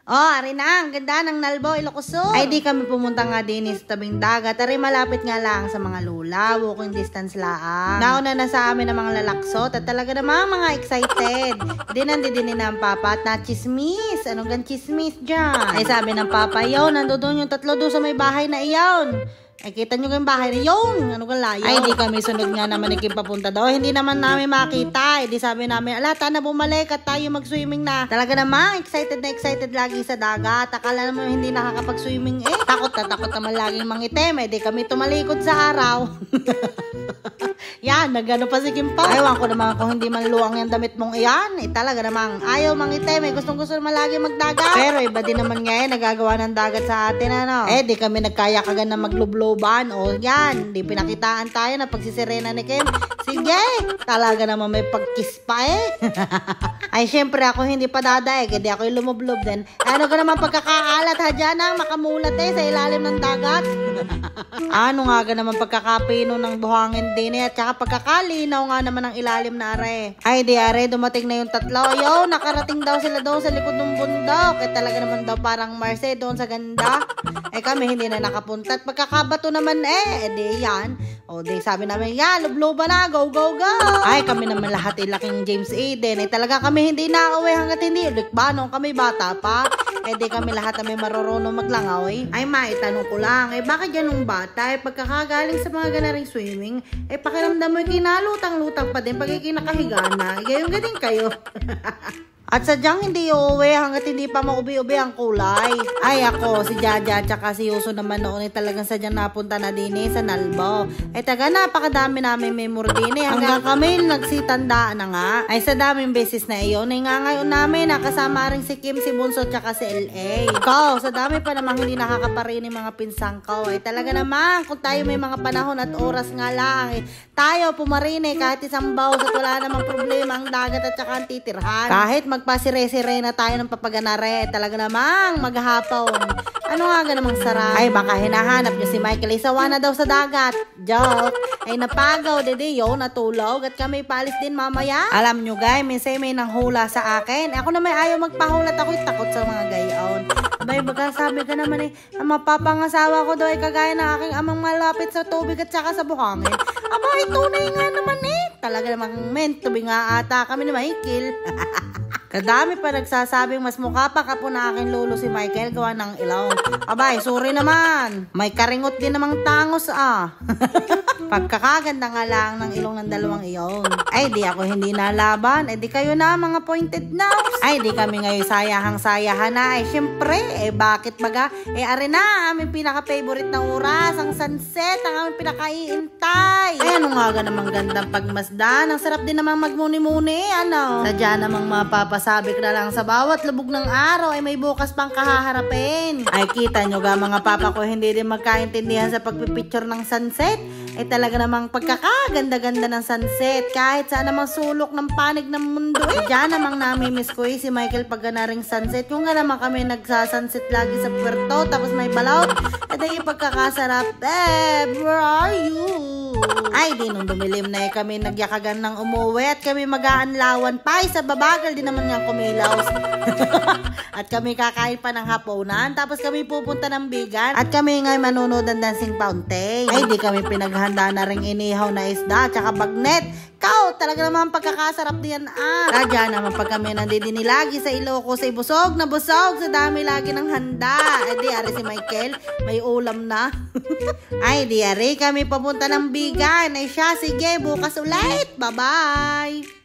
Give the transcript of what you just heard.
Oh, ari na, ang ganda ng Nalbo, Ilocos. Ay di kami pumunta nga din sa tabing dagat. Ari malapit nga lang sa mga lula, walking distance laang. Nauna na sa amin ang mga lalaksot at talaga namang mga excited. Di nandidinin na ang papa at na chismis. Anong gan chismis dyan? Ay sabi ng papa, yaw, nandoon yung tatlo doon sa may bahay na iyawn. Ay, kita nyo yung bahay na yun. Ano ka layo? Ay, di kami sunod nga naman papunta daw. Hindi naman namin makita. Di sabi namin, ala, na bumalik at tayo mag-swimming na. Talaga namang excited na excited lagi sa dagat. Akala naman hindi nakakapag-swimming eh. Takot naman laging mangitim. Eh, di kami tumalikod sa araw. Yan, nagano pa si Kim pa. Ewan ko naman kung hindi man luwang yung damit mong iyan. Eh, talaga namang ayaw mangitim. Eh, gustong-gusto naman lagi magdagat. Pero iba din naman nga eh, nagagawa ng dagat sa atin, ano. Eh, di kami nagkaya-kagan na maglubloban. O yan, di pinakitaan tayo na pagsisirena ni Kim. Sige, talaga naman may pagkiss pa eh. Ay, syempre ako hindi pa dadaig. Hindi ako yung lumublob din. Ano ka naman pagkakaalat ha dyan ang makamulat eh sa ilalim ng dagat. Ano nga ka naman pagkakapino ng buhangin din eh. At saka pagkakalinaw nga naman ang ilalim na are. Ay di are, dumating na yung tatlo. Ayaw, nakarating daw sila doon sa likod ng bundok. Eh talaga naman daw parang Marse doon sa ganda. Eh kami hindi na nakapunta. At pagkakabato naman eh di yan. O di sabi namin, yan, lubloba na, go, go, go. Ay kami naman lahat laking James Aiden. Eh talaga kami hindi na-uwi hanggat hindi. Likbanong kami bata pa. Eh di kami lahat na may marurunong maglangaw eh. Ay maitanong ko lang, eh bakit ganung bata? Eh pagkakagaling sa mga ganaring swimming, eh pakiramdam mo kinalutang-lutang pa din pag ikinakahiga na. Gayong galing kayo. At sadyang hindi uuwi hanggat hindi pa maubi-ubi ang kulay. Ay ako, si Jaja at saka si Yuso naman noon talagang sadyang napunta na din sa Nalbo. Ay taga napakadami namin memory din hanggang kami nagsitandaan na nga. Ay sa daming beses na iyon, ay nga ngayon namin nakasama rin si Kim, si Bunso at saka si LA. Ikaw, sa dami pa namang hindi nakakaparinig mga pinsang ko. Ay talaga naman, kung tayo may mga panahon at oras nga lang, tayo pumarine kahit isang bawas at wala namang problema ang dagat at saka ang titirhan. Kahit magpasire-sire na tayo ng papaganare, talaga namang maghapon. Ano nga namang sarap? Ay baka hinahanap nyo si Michael, isawa na daw sa dagat. Joke. Ay napagaw, yo, natulog at kami palis din mamaya. Alam nyo guys, minsan may nanghula sa akin. Ako na may ayaw magpahulat, ako'y takot sa mga gayon. Abay baga sabi ka naman ang mapapangasawa ko daw ay kagaya ng aking amang malapit sa tubig at saka sa buhangin. Abay tunay nga naman talaga namang meant to be nga ata kami ni Michael. Kadami pa nagsasabing mas mukha pa kapo na aking lolo si Michael gawa ng ilong. Abay, sorry naman. May karingot din namang tangos Pagkakaganda nga lang ng ilong ng dalawang iyon. Ay di ako hindi nalaban. Di kayo na mga pointed nose. Ay di kami ngayon sayahang-sayahan na. Ay syempre, bakit baga? Ari na, aming pinaka-favorite na oras, ang sunset, ang aming pinaka-iintay. Ay ano nga namang gandang pagmasdan. Ang sarap din namang magmuni-muni, ano? Sadya namang mapapasabi ko na lang sa bawat lubog ng araw ay may bukas pang kahaharapin. Ay kita nyo ga mga papa ko hindi din magkaintindihan sa pagpipicture ng sunset. Ay talaga namang pagkakaganda-ganda ng sunset kahit saan namang sulok ng panig ng mundo Diyan namang namimiss ko si Michael pag ganaring sunset. Kung nga naman kami nagsasunset lagi sa Puerto tapos may balot. At ay pagkakasarap. Where are you? Ay di nung dumilim na kami nagyakagan ng umuwi at kami mag-aanlawan pa sa babagal din naman nga kumilaw. At kami kakain pa ng hapunan tapos kami pupunta ng bigan at kami ngay manonood ng dancing fountain. Ay di kami pinaghanda na ring inihaw na isda at saka bagnet. Kau, talaga naman pagkakasarap diyan Radya naman pag kami nandidini lagi sa Ilocos ay busog na busog sa dami lagi ng handa. Ay di ari si Michael may ulam na. Ay di ari kami papunta ng bigan. Ay siya, sige bukas ulit. Bye bye.